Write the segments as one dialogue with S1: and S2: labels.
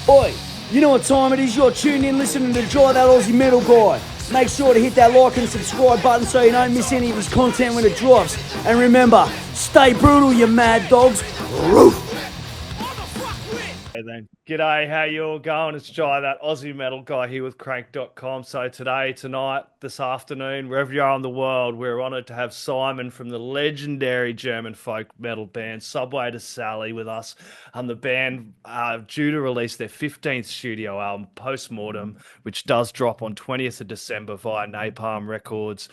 S1: Oi, you know what time it is? You're tuned in listening to Dry That Aussie Metal Guy. Make sure to hit that like and subscribe button so you don't miss any of his content when it drops. And remember, stay brutal, you mad dogs. Roof.
S2: Hey then. G'day, how you all going? It's Jai, that Aussie metal guy here with Crank.com. So today, tonight, this afternoon, wherever you are in the world, we're honoured to have Simon from the legendary German folk metal band Subway to Sally with us. The band are due to release their 15th studio album, Mortem, which does drop on 20th of December via Napalm Records.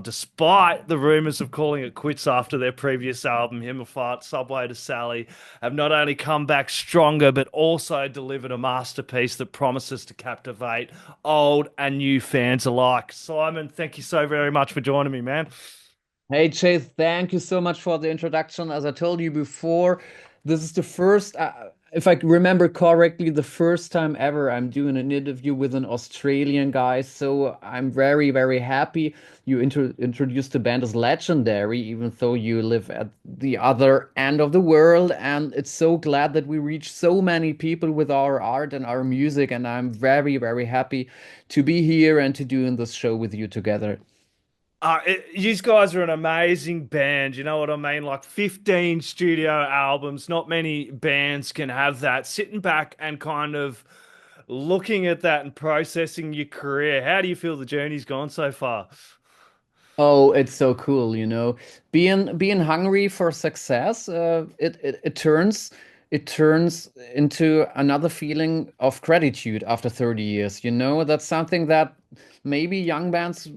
S2: Despite the rumours of calling it quits after their previous album, Himmelfahrt, Subway to Sally have not only come back stronger, but also delivered a masterpiece that promises to captivate old and new fans alike. Simon, thank you so very much for joining me, man.
S3: Hey Chase, thank you so much for the introduction. As I told you before, this is the first, if I remember correctly, the first time ever I'm doing an interview with an Australian guy. So I'm very, very happy you introduced the band as legendary, even though you live at the other end of the world. And it's so glad that we reach so many people with our art and our music. And I'm very, very happy to be here and to doing this show with you together.
S2: You guys are an amazing band. You know what I mean? Like 15 studio albums. Not many bands can have that. Sitting back and kind of looking at that and processing your career. How do you feel the journey's gone so far?
S3: Oh, it's so cool, being hungry for success, it turns into another feeling of gratitude after 30 years. That's something that maybe young bands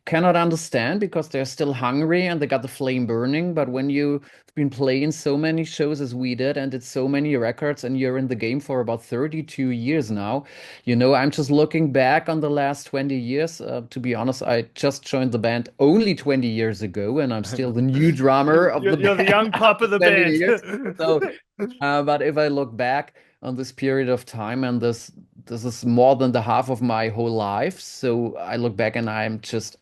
S3: cannot understand because they're still hungry and they got the flame burning. But when you've been playing so many shows as we did and did so many records and you're in the game for about 32 years now, I'm just looking back on the last 20 yees. To be honest, I just joined the band only 20 years ago, and I'm still the new drummer of the
S2: You're the
S3: band
S2: young pup
S3: after
S2: of the
S3: 20
S2: band.
S3: years. So, but if I look back on this period of time, and this is more than the half of my whole life, so I look back and I'm just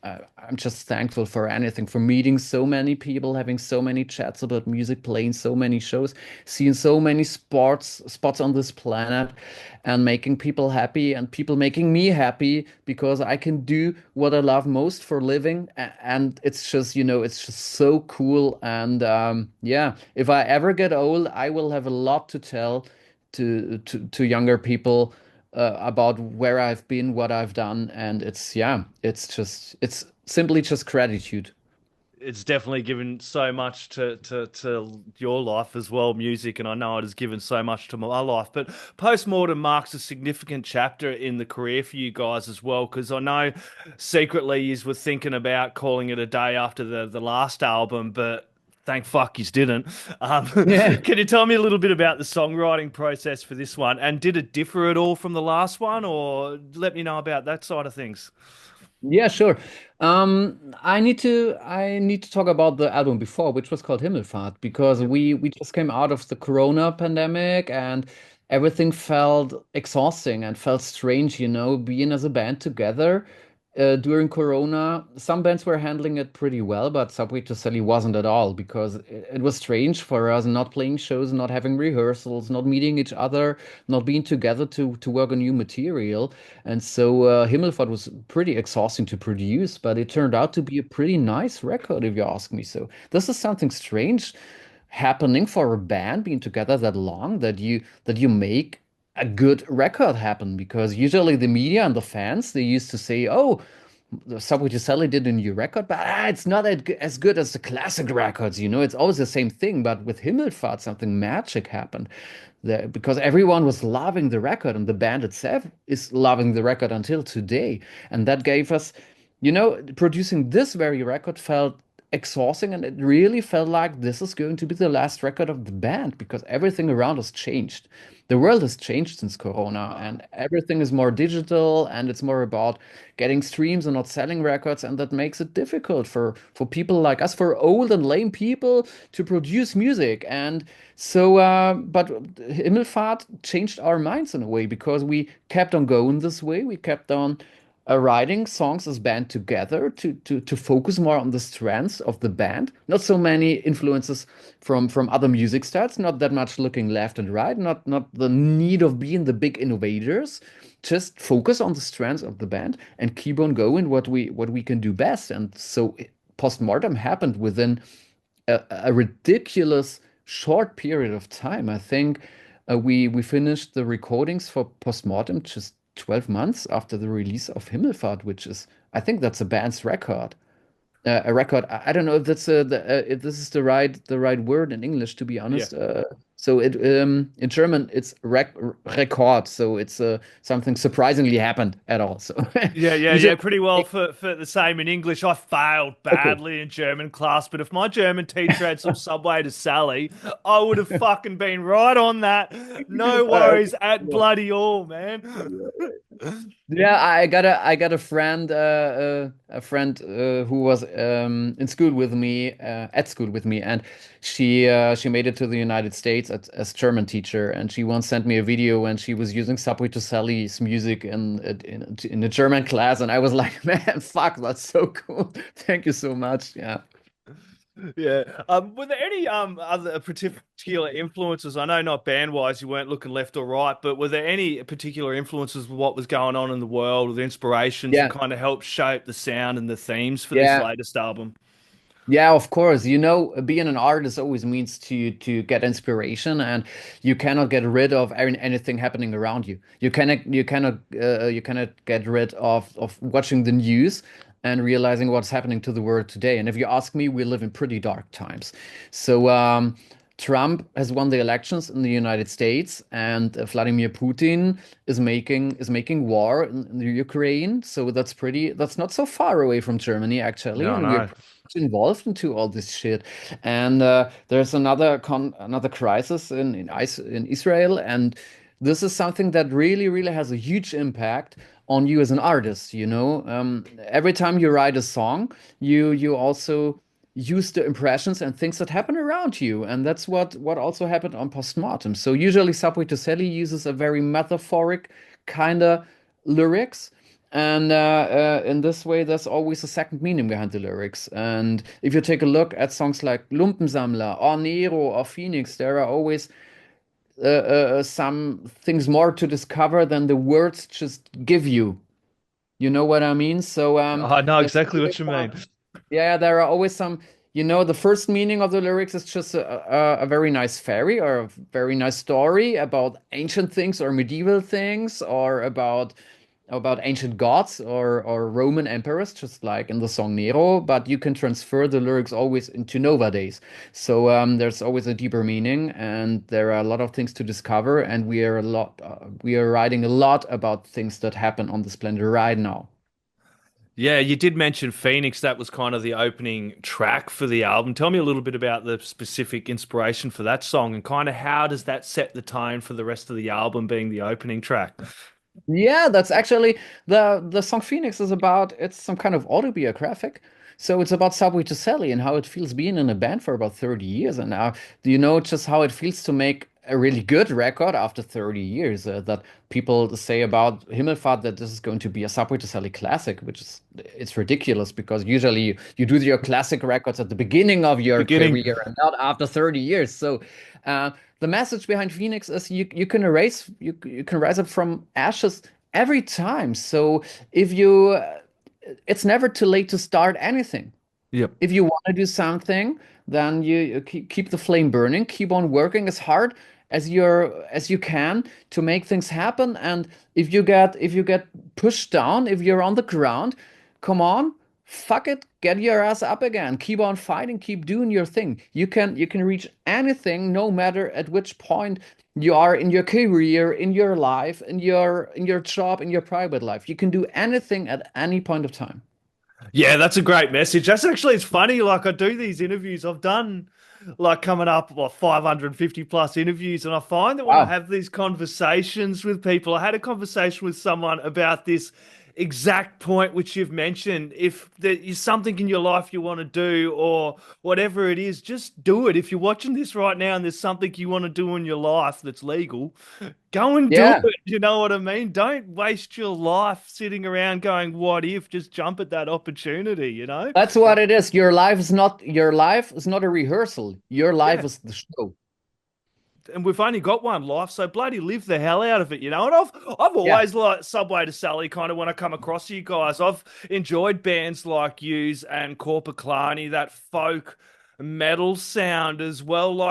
S3: thankful for anything, for meeting so many people, having so many chats about music, playing so many shows, seeing so many spots on this planet, and making people happy and people making me happy because I can do what I love most for living. And it's just, it's just so cool. And yeah, if I ever get old, I will have a lot to tell to younger people about where I've been, what I've done. And yeah, it's simply just gratitude.
S2: It's definitely given so much to your life as well, music, and I know it has given so much to my life. But Postmortem marks a significant chapter in the career for you guys as well, because I know secretly you were thinking about calling it a day after the last album, but thank fuck you didn't. Um,
S3: Yeah.
S2: can you tell me a little bit about the songwriting process for this one, and did it differ at all from the last one, or let me know about that side of things?
S3: Yeah, sure. I need to talk about the album before, which was called Himmelfahrt, because
S2: Yep.
S3: we just came out of the Corona pandemic and everything felt exhausting and felt strange, being as a band together during Corona. Some bands were handling it pretty well, but Subway to Sally wasn't at all because it was strange for us not playing shows, not having rehearsals, not meeting each other, not being together to work on new material. And so Himmelfahrt was pretty exhausting to produce, but it turned out to be a pretty nice record, if you ask me. So this is something strange happening for a band being together that long that you make a good record happen, because usually the media and the fans, they used to say, oh, the Subway to Sally did a new record, but it's not as good as the classic records. It's always the same thing. But with Himmelfahrt, something magic happened there because everyone was loving the record, and the band itself is loving the record until today. And that gave us, producing this very record felt exhausting, and it really felt like this is going to be the last record of the band because everything around us changed. The world has changed since Corona, and everything is more digital, and it's more about getting streams and not selling records, and that makes it difficult for people like us, for old and lame people, to produce music. And so, but Himmelfahrt changed our minds in a way because we kept on going this way. We kept on writing songs as band together to focus more on the strengths of the band. Not so many influences from other music styles. Not that much looking left and right. Not the need of being the big innovators. Just focus on the strengths of the band and keep on going what we can do best. And so postmortem happened within a ridiculous short period of time. I think we finished the recordings for Postmortem just 12 months after the release of Himmelfahrt, which is, I think that's a band's record. A record. I don't know if if this is the right word in English, to be
S2: Yeah.
S3: honest. So it in German it's record. So it's something surprisingly happened at all. So
S2: Yeah, yeah,
S3: you
S2: yeah.
S3: just
S2: Pretty well for the same in English. I failed
S3: okay.
S2: badly in German class, but if my German teacher had some Subway to Sally, I would have fucking been right on that. No
S3: Okay.
S2: worries at bloody all, man.
S3: Yeah, I got a friend who was in school with me at school with me, and she made it to the United States as German teacher, and she once sent me a video when she was using Subway to Sally's music in a German class, and I was like, man, fuck, that's so cool. Thank you so much. Yeah.
S2: Yeah. Were there any other particular influences? I know not band wise, you weren't looking left or right, but were there any particular influences with what was going on in the world, with inspirations that
S3: Yeah.
S2: kind of helped shape the sound and the themes for this
S3: Yeah.
S2: latest album?
S3: Yeah, of course. Being an artist always means to get inspiration, and you cannot get rid of anything happening around you. You cannot get rid of watching the news and realizing what's happening to the world today. And if you ask me, we live in pretty dark times. So Trump has won the elections in the United States, and Vladimir Putin is making war in the Ukraine. So that's not so far away from Germany actually,
S2: Yeah, I
S3: and we're
S2: know.
S3: involved into all this shit. And there's another crisis in Israel, and this is something that really has a huge impact on you as an artist. Every time you write a song, you also use the impressions and things that happen around you, and that's what also happened on Postmortem. So usually Subway to Sally uses a very metaphoric kind of lyrics, and in this way, there's always a second meaning behind the lyrics. And if you take a look at songs like Lumpensammler or Nero or Phoenix, there are always some things more to discover than the words just give you. You know what I mean? So
S2: I know
S3: there's
S2: exactly
S3: always
S2: what you mean.
S3: yeah, there are always some, the first meaning of the lyrics is just a very nice fairy or a very nice story about ancient things or medieval things or about ancient gods or Roman emperors, just like in the song Nero, but you can transfer the lyrics always into nowadays. So there's always a deeper meaning, and there are a lot of things to discover, and we are writing a lot about things that happen on this planet right now.
S2: Yeah, you did mention Phoenix. That was kind of the opening track for the album. Tell me a little bit about the specific inspiration for that song and kind of how does that set the tone for the rest of the album being the opening track?
S3: Yeah, that's actually the song Phoenix is about. It's some kind of autobiographic. So it's about Subway to Sally and how it feels being in a band for about 30 years. And now, do you know just how it feels to make a really good record after 30 years? That people say about Himmelfahrt that this is going to be a Subway to Sally classic, which is it's ridiculous because usually you do your classic records at the beginning of your
S2: Beginning.
S3: career and not after 30 years. So uh, the message behind Phoenix is you can rise up from ashes every time. So if you it's never too late to start anything.
S2: Yep.
S3: If you want to do something, then you keep the flame burning, keep on working as hard as you can to make things happen. And if you get pushed down, if you're on the ground, come on, fuck it, get your ass up again. Keep on fighting, keep doing your thing. You can reach anything no matter at which point you are in your career, in your life, in your job, in your private life. You can do anything at any point of time.
S2: Yeah, that's a great message. That's actually, it's funny. Like, I do these interviews. I've done like coming up, 550 plus interviews. And I find that when I
S3: Wow.
S2: have these conversations with people, I had a conversation with someone about this exact point which you've mentioned. If there is something in your life you want to do or whatever it is, just do it. If you're watching this right now and there's something you want to do in your life that's legal, go and do
S3: Yeah,
S2: it. You know what I mean? Don't waste your life sitting around going, what if? Just jump at that opportunity, you know?
S3: that's what it is. Your life is not a rehearsal. Your life
S2: Yeah.
S3: is the show.
S2: And we've only got one life, so bloody live the hell out of it, you know. And I've
S3: Yeah.
S2: always liked Subway to Sally kind of when I come across you guys. I've enjoyed bands like Yous and Corpaclani, that folk metal sound as well.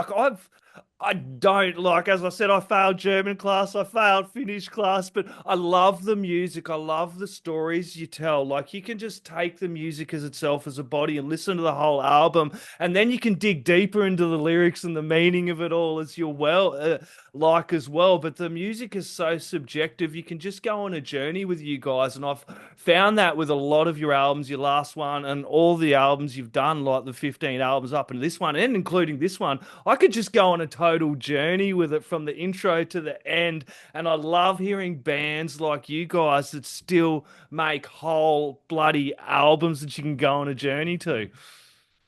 S2: I don't like, as I said, I failed German class, I failed Finnish class, but I love the music. I love the stories you tell. Like, you can just take the music as itself as a body and listen to the whole album, and then you can dig deeper into the lyrics and the meaning of it all as you're like as well. But the music is so subjective. You can just go on a journey with you guys, and I've found that with a lot of your albums, your last one, and all the albums you've done, like the 15 albums up and this one, and including this one. I could just go on a total journey with it from the intro to the end. And I love hearing bands like you guys that still make whole bloody albums that you can go on a journey to.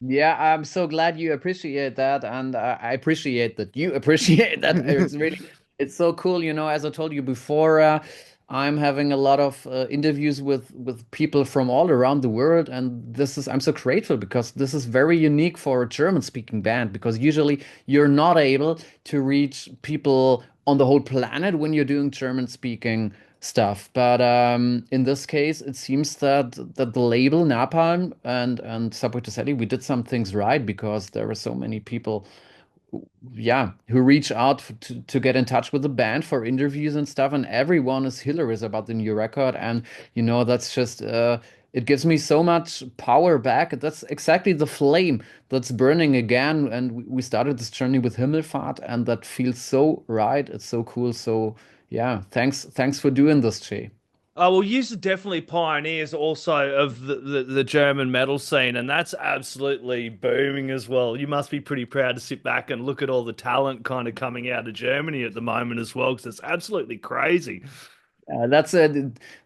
S3: Yeah, I'm so glad you appreciate that, and I appreciate that you appreciate that. It's so cool, as I told you before, I'm having a lot of interviews with people from all around the world, and I'm so grateful because this is very unique for a German-speaking band, because usually you're not able to reach people on the whole planet when you're doing German-speaking stuff. But in this case, it seems that the label Napalm and Subway to Sally, we did some things right, because there were so many people, yeah, who reach out to get in touch with the band for interviews and stuff, and everyone is hilarious about the new record. And that's just it gives me so much power back. That's exactly the flame that's burning again. And we started this journey with Himmelfahrt, and that feels so right. It's so cool. So yeah, thanks for doing this, Jay.
S2: Oh, well, you are definitely pioneers also of the German metal scene, and that's absolutely booming as well. You must be pretty proud to sit back and look at all the talent kind of coming out of Germany at the moment as well, because it's absolutely crazy.
S3: That's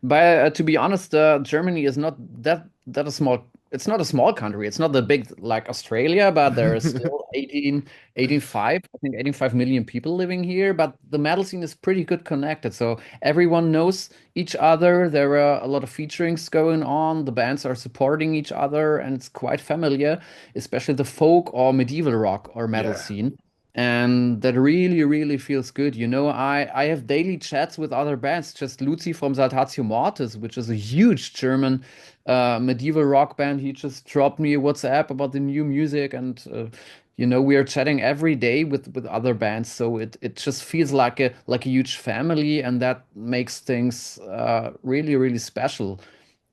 S3: by to be honest, Germany is not that a small. It's not a small country. It's not that big like Australia, but there are still 85, I think 85 million people living here. But the metal scene is pretty good connected, so everyone knows each other. There are a lot of featurings going on. The bands are supporting each other, and it's quite familiar, especially the folk or medieval rock or metal
S2: Yeah.
S3: scene. And that really, really feels good. I have daily chats with other bands, just Luzi from Saltatio Mortis, which is a huge German medieval rock band. He just dropped me a WhatsApp about the new music, and we are chatting every day with other bands. So it just feels like a huge family, and that makes things really, really special.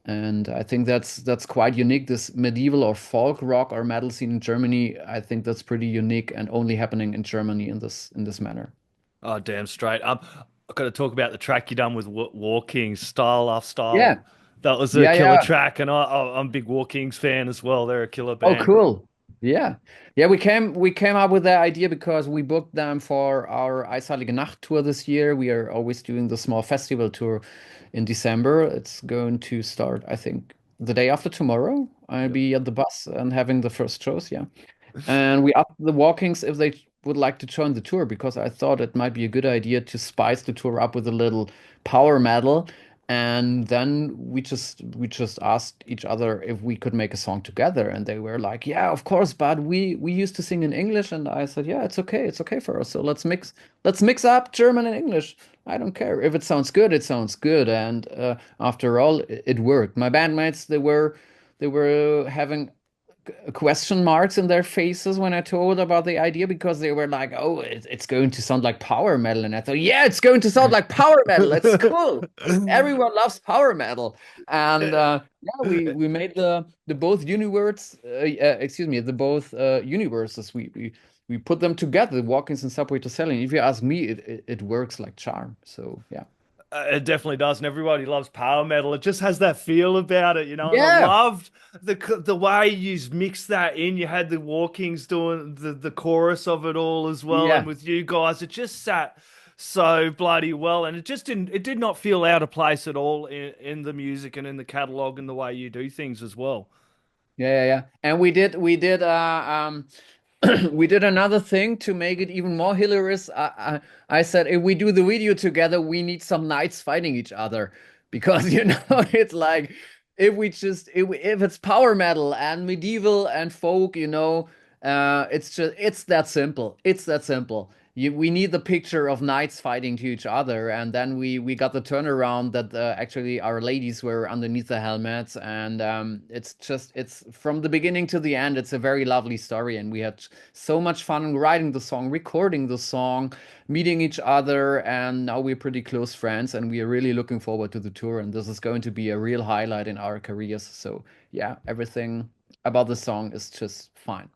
S3: And I think that's quite unique. This medieval or folk rock or metal scene in Germany, I think that's pretty unique and only happening in Germany in this manner.
S2: Oh, damn straight. I've got to talk about the track you done with War Kings, Style After
S3: Yeah,
S2: Style. That was a
S3: yeah,
S2: killer
S3: yeah.
S2: track, and I'm a big War Kings fan as well. They're a killer
S3: Oh,
S2: band.
S3: cool. Yeah. Yeah, we came up with that idea because we booked them for our Eisheilige Nacht tour this year. We are always doing the small festival tour in December. It's going to start, I think, the day after tomorrow. I'll
S2: Yep.
S3: be at the bus and having the first shows, yeah. And we asked the Walkings if they would like to join the tour, because I thought it might be a good idea to spice the tour up with a little power metal. And then we just asked each other if we could make a song together, and they were like, "Yeah, of course, but we used to sing in English." And I said, "Yeah, it's okay for us. So let's mix up German and English. I don't care if it sounds good. It sounds good." And after all, it worked. My bandmates, they were having question marks in their faces when I told about the idea, because they were like, "Oh, it's going to sound like power metal," and I thought, "Yeah, it's going to sound like power metal. It's cool. Everyone loves power metal." And yeah, we made the both universe, excuse me, the both universes. We put them together, the Walk-ins and Subway to Selling. If you ask me, it works like charm. So yeah,
S2: It definitely does, and everybody loves power metal. It just has that feel about it, you know. And I
S3: yeah,
S2: loved the way you mixed that in. You had the Walkings doing the chorus of it all as well, and
S3: yeah.
S2: with you guys, it just sat so bloody well, and it did not feel out of place at all in the music and in the catalog and the way you do things as well.
S3: Yeah. And we did another thing to make it even more hilarious. I said if we do the video together, we need some knights fighting each other because it's like if it's power metal and medieval and folk, it's that simple. It's that simple. We need the picture of knights fighting to each other, and then we got the turnaround that actually our ladies were underneath the helmets, and it's from the beginning to the end. It's a very lovely story, and we had so much fun writing the song, recording the song, meeting each other, and now we're pretty close friends, and we are really looking forward to the tour, and this is going to be a real highlight in our careers. So yeah, everything about the song is just fine.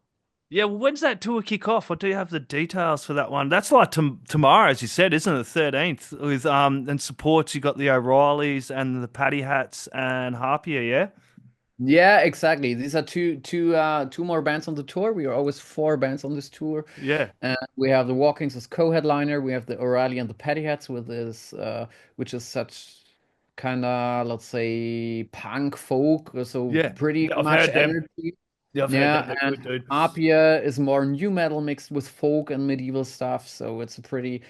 S2: Yeah, well, when's that tour kick off? I do have the details for that one. That's like tomorrow, as you said, isn't it? The 13th with and supports. You got the O'Reillys and the Paddy Hats and Harpier, yeah?
S3: Yeah, exactly. These are two more bands on the tour. We are always four bands on this tour.
S2: Yeah,
S3: And we have the Walkings as co-headliner. We have the O'Reilly and the Paddy Hats with this, which is such kind of, let's say, punk folk, so
S2: yeah.
S3: pretty
S2: I've
S3: much
S2: heard them.
S3: energy.
S2: Yeah, I've heard them.
S3: Yeah,
S2: They're
S3: and
S2: good, dude.
S3: Apia is more new metal mixed with folk and medieval stuff. So it's a pretty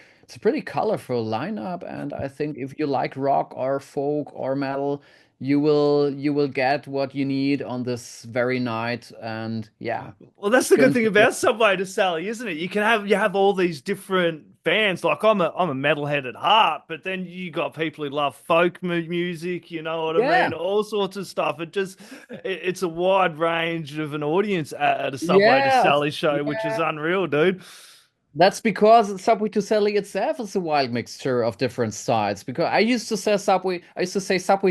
S3: colorful lineup. And I think if you like rock or folk or metal, you will get what you need on this very night. And yeah,
S2: Well, that's
S3: it's
S2: the good
S3: going
S2: thing
S3: to be.
S2: about Subway to Sally, isn't it? You have all these different fans. Like I'm a metalhead at heart, but then you got people who love folk music. You know what I mean?
S3: Yeah,
S2: All sorts of stuff. It's a wide range of an audience at a Subway to
S3: yeah,
S2: Sally show, which is
S3: yeah.
S2: unreal, dude.
S3: That's because Subway to Sally itself is a wild mixture of different styles. Because I used to say Subway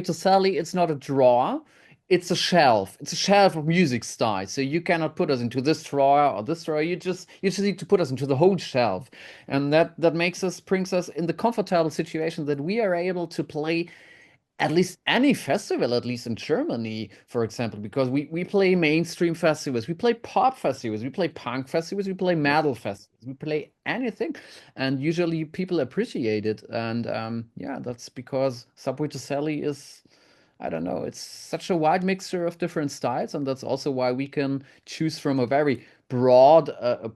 S3: to Sally, it's not a drawer, it's a shelf. It's a shelf of music styles. So you cannot put us into this drawer or this drawer. You just need to put us into the whole shelf. And that brings us in the comfortable situation that we are able to play at least any festival, at least in Germany, for example, because we play mainstream festivals, we play pop festivals, we play punk festivals, we play
S2: Yep.
S3: metal festivals, we play anything, and usually people appreciate it. And yeah, that's because Subway to Sally is, I don't know, it's such a wide mixture of different styles, and that's also why we can choose from a very broad a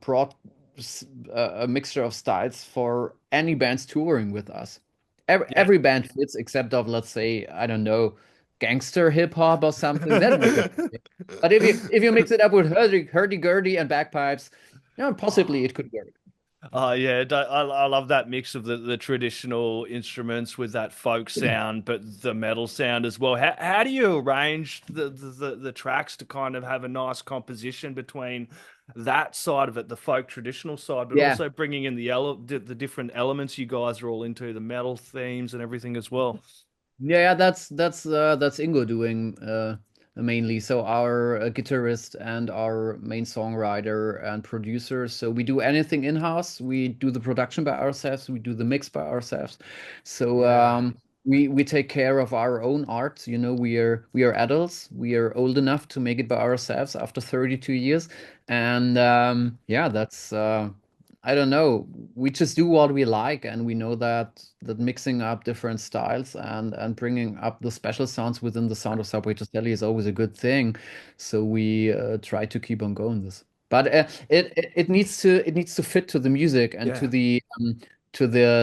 S3: mixture of styles for any bands touring with us.
S2: Yeah.
S3: Every band fits except of, let's say, I don't know, gangster hip hop or something. That might not fit. But if you mix it up with hurdy-gurdy and bagpipes, possibly it could work.
S2: Oh yeah, I love that mix of the traditional instruments with that folk sound, but the metal sound as well. How do you arrange the tracks to kind of have a nice composition between that side of it, the folk traditional side, but
S3: Yeah.
S2: also bringing in the different elements you guys are all into, the metal themes and everything as well.
S3: Yeah, that's Ingo doing mainly. So our guitarist and our main songwriter and producer. So we do anything in-house. We do the production by ourselves. We do the mix by ourselves. So
S2: Yeah.
S3: we take care of our own art. We are adults. We are old enough to make it by ourselves after 32 years. And yeah, that's I don't know. We just do what we like, and we know that mixing up different styles and bringing up the special sounds within the sound of Subway to Sally is always a good thing. So we try to keep on going this. But it needs to fit to the music and to
S2: Yeah.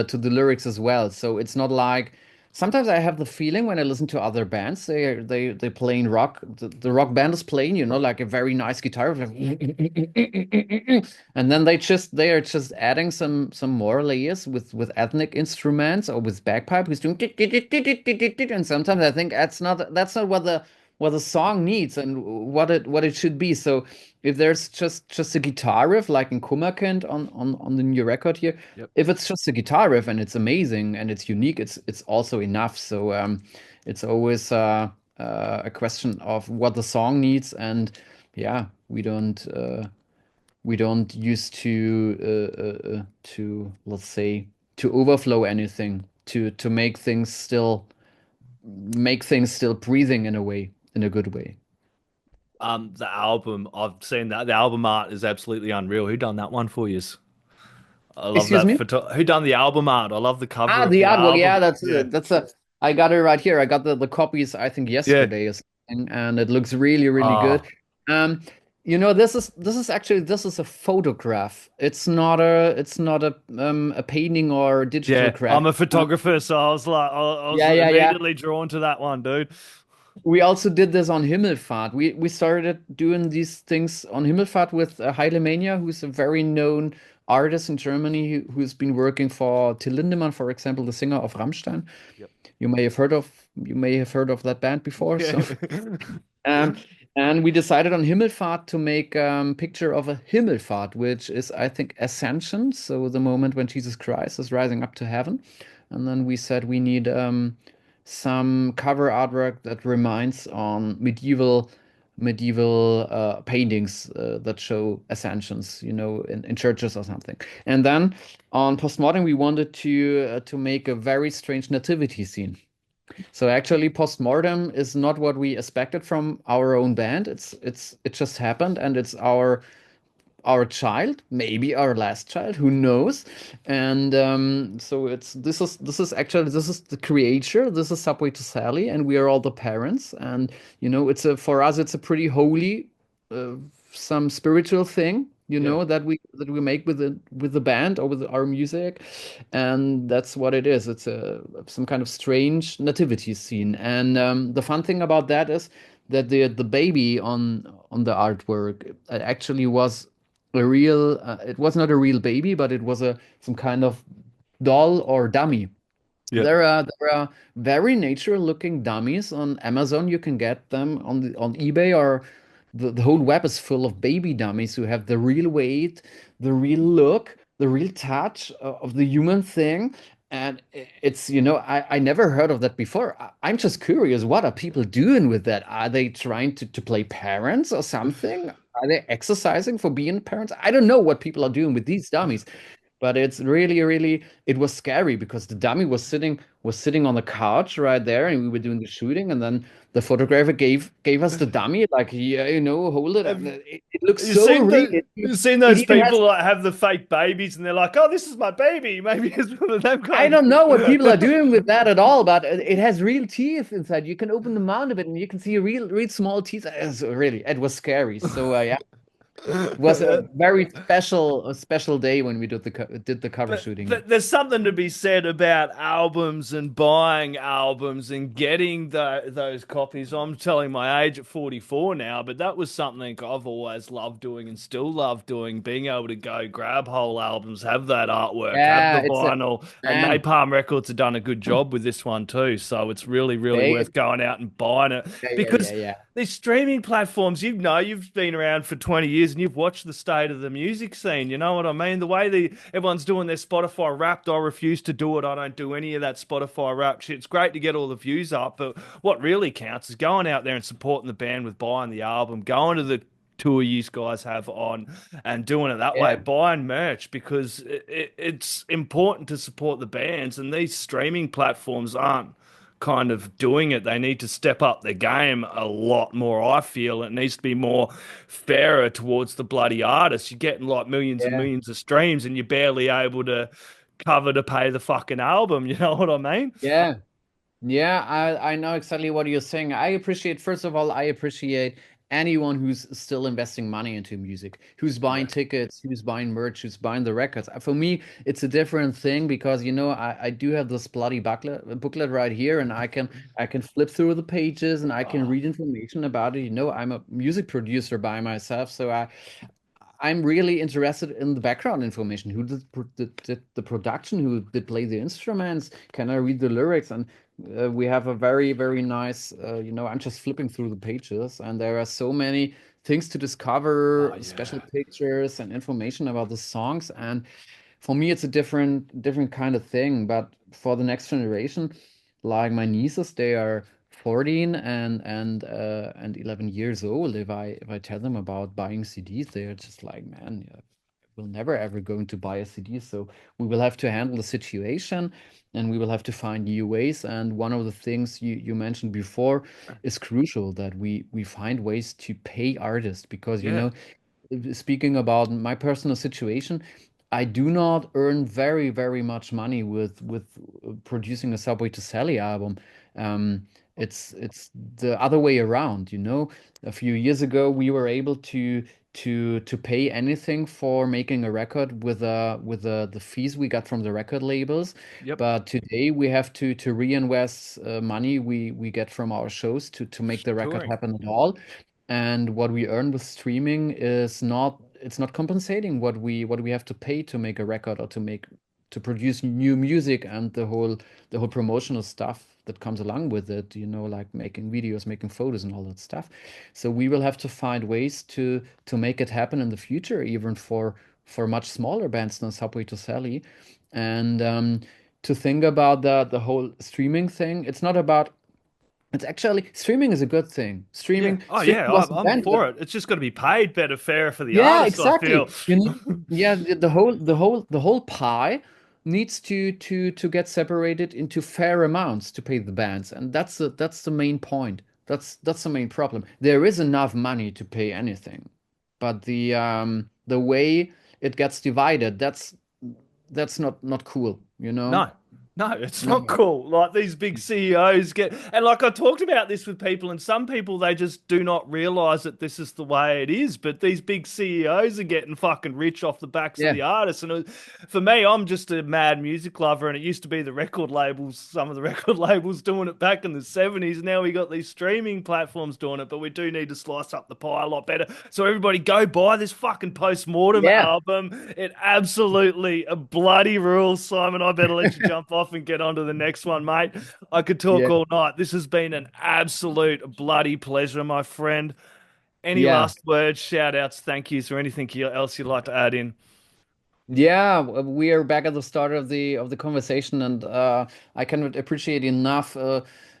S3: the lyrics as well. So it's not like sometimes I have the feeling when I listen to other bands, they playing rock. The rock band is playing, like a very nice guitar, like, and then they are just adding some more layers with ethnic instruments or with bagpipe who's doing, and sometimes I think that's not what the song needs and what it should be. So if there's just a guitar riff like in Kummerkind on the new record here,
S2: Yep.
S3: if it's just a guitar riff and it's amazing and it's unique, it's also enough. So it's always a question of what the song needs, and yeah, we don't use to let's say to overflow anything to make things still breathing in a way, in a good way.
S2: The album, I've seen that. The album art is absolutely unreal. Who done that one for you? I love
S3: Excuse
S2: that
S3: me?
S2: photo. Who done the album art? I love the cover
S3: Ah,
S2: of
S3: the
S2: the
S3: artwork. Yeah,
S2: album. Yeah.
S3: that's a. I got it right here. I got the copies, I think,
S2: Yeah.
S3: yesterday or something, and it looks really, really good.
S2: Oh,
S3: Um, this is actually this is a photograph. It's not a painting or digital
S2: yeah. I'm
S3: graphic.
S2: a photographer, so I was
S3: Yeah, yeah, yeah.
S2: immediately drawn to that one, dude.
S3: We also did this on Himmelfahrt. We started doing these things on Himmelfahrt with Heile Mania, who's a very known artist in Germany who's been working for Till Lindemann, for example, the singer of Rammstein.
S2: Yep.
S3: You may have heard of that band before. So
S2: Yeah.
S3: um, and we decided on Himmelfahrt to make picture of a Himmelfahrt, which is, I think, Ascension. So the moment when Jesus Christ is rising up to heaven. And then we said we need some cover artwork that reminds on medieval paintings that show ascensions, in churches or something. And then on Postmodern, we wanted to make a very strange nativity scene. So actually, postmortem is not what we expected from our own band. It just happened, and it's our child, maybe our last child, who knows? And so this is the creature. This is Subway to Sally, and we are all the parents. And it's a for us, it's a pretty holy, uh, some spiritual thing.
S2: Yeah.
S3: That we make with the band or with our music, and that's what it is. It's a some kind of strange nativity scene. And the fun thing about that is that the baby on the artwork actually was a real it was not a real baby, but it was a some kind of doll or dummy.
S2: Yeah.
S3: There are very natural looking dummies on Amazon. You can get them on eBay, or the whole web is full of baby dummies who have the real weight, the real look, the real touch of the human thing. And it's, I never heard of that before. I'm just curious, what are people doing with that? Are they trying to play parents or something? Are they exercising for being parents? I don't know what people are doing with these dummies. But it's really, really, it was scary because the dummy was sitting on the couch right there, and we were doing the shooting, and then the photographer gave us the dummy, like, yeah, hold it, and
S2: Have
S3: it looks
S2: you
S3: so
S2: seen
S3: real.
S2: the you seen
S3: It
S2: those
S3: even has.
S2: people that have the fake babies and they're like, "Oh, this is my baby." Maybe it's one of them
S3: I
S2: kind
S3: don't know what people are
S2: of.
S3: doing with that at all, but it has real teeth inside. You can open the mouth a bit, and you can see real, real small teeth. It was scary. So yeah, it was a special day when we did the cover
S2: But
S3: shooting.
S2: there's something to be said about albums and buying albums and getting those copies. I'm telling my age at 44 now, but that was something I've always loved doing and still love doing. Being able to go grab whole albums, have that artwork, have
S3: Yeah,
S2: the
S3: it's a
S2: vinyl, and
S3: man.
S2: Napalm Records have done a good job with this one too. So it's really, really
S3: They,
S2: worth going out and buying it
S3: yeah, yeah, yeah,
S2: because
S3: yeah,
S2: these streaming platforms, you've been around for 20 years and you've watched the state of the music scene. You know what I mean? The way everyone's doing their Spotify Wrapped, I refuse to do it. I don't do any of that Spotify Wrapped shit. It's great to get all the views up, but what really counts is going out there and supporting the band with buying the album, going to the tour you guys have on and doing it that way,
S3: yeah,
S2: buying merch because it's important to support the bands, and these streaming platforms aren't kind of doing it. They need to step up their game a lot more, I feel. It needs to be more fairer towards the bloody artists. You're getting like millions and
S3: yeah,
S2: millions of streams and you're barely able to cover to pay the fucking album. You know what I mean?
S3: yeah. Yeah, I know exactly what you're saying. First of all, I appreciate anyone who's still investing money into music, who's buying
S2: Yeah.
S3: tickets, who's buying merch, who's buying the records. For me, it's a different thing because I do have this bloody booklet right here, and I can flip through the pages and I can
S2: Oh,
S3: read information about it. I'm a music producer by myself, so I'm really interested in the background information. Who did the production? Who did play the instruments? Can I read the lyrics? And we have a very, very nice, I'm just flipping through the pages, and there are so many things to
S2: oh
S3: discover, special
S2: yeah.
S3: pictures and information about the songs. And for me, it's a different kind of thing. But for the next generation, like my nieces, they are 14 and 11 years old. If I tell them about buying CDs, they're just like, man, yeah, we'll never ever going to buy a CD. So we will have to handle the situation, and we will have to find new ways. And one of the things you mentioned before is crucial, that we find ways to pay artists because
S2: Yeah.
S3: speaking about my personal situation, I do not earn very much money with producing a Subway to Sally album. Um, it's the other way around, you know. A few years ago, we were able to pay anything for making a record with the fees we got from the record labels.
S2: Yep.
S3: But today we have to reinvest money we get from our shows to make the record
S2: Touring.
S3: happen at all. And what we earn with streaming is not it's not compensating what we have to pay to make a record or to produce new music and the whole promotional stuff that comes along with it, you know, like making videos, making photos and all that stuff. So we will have to find ways to make it happen in the future, even for much smaller bands than Subway to Sally. And to think about the whole streaming thing, it's actually streaming is a good thing.
S2: Yeah. Oh,
S3: Streaming
S2: yeah.
S3: was
S2: I'm
S3: invented.
S2: for it. It's just got to be paid better, fairer for the
S3: Yeah,
S2: artist, I feel.
S3: exactly. You need, yeah, the whole pie needs to get separated into fair amounts to pay the bands, and that's the main point. That's the main problem. There is enough money to pay anything, but the way it gets divided, that's not cool, you know?
S2: No, no, it's not
S3: No.
S2: cool. Like these big CEOs get, and like I talked about this with people, and some people they just do not realize that this is the way it is. But these big CEOs are getting fucking rich off the backs of
S3: Yeah.
S2: the artists. And for me, I'm just a mad music lover, and it used to be the record labels, some of the record labels doing it back in the 70s. Now we got these streaming platforms doing it, but we do need to slice up the pie a lot better. So everybody go buy this fucking Post-Mortem
S3: Yeah.
S2: album. It absolutely a bloody rules, Simon. I better let you jump off and get on to the next one, mate. I could talk
S3: Yeah.
S2: all night. This has been an absolute bloody pleasure, my friend. Any
S3: Yeah.
S2: last words, shout outs, thank yous, or anything else you'd like to add in?
S3: Yeah, we are back at the start of the conversation, and I cannot appreciate enough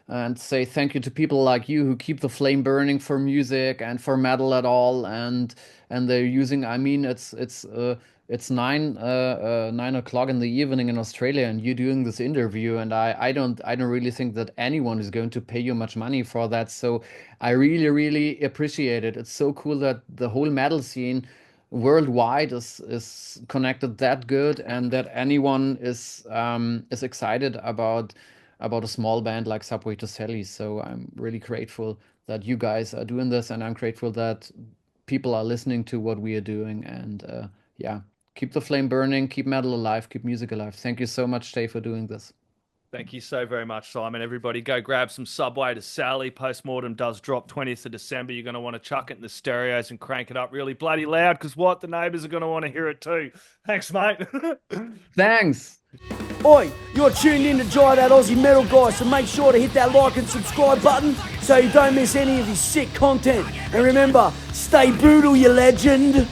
S3: and say thank you to people like you who keep the flame burning for music and for metal at all, and they're using. I mean, it's 9 o'clock in the evening in Australia, and you're doing this interview, and I don't really think that anyone is going to pay you much money for that. So I really appreciate it. It's so cool that the whole metal scene worldwide is connected that good, and that anyone is excited about a small band like Subway to Sally. So I'm really grateful that you guys are doing this, and I'm grateful that people are listening to what we are doing. And yeah, keep the flame burning, keep metal alive, keep music alive. Thank you so much, Jay, for doing this.
S2: Thank you so very much, Simon. Everybody go grab some Subway to Sally. Post-Mortem does drop 20th of December. You're going to want to chuck it in the stereos and crank it up really bloody loud, because what? The neighbors are going to want to hear it too. Thanks, mate.
S3: Thanks.
S1: Oi, you're tuned in to Jai That Aussie Metal Guy, so make sure to hit that like and subscribe button so you don't miss any of his sick content. And remember, stay brutal, you legend.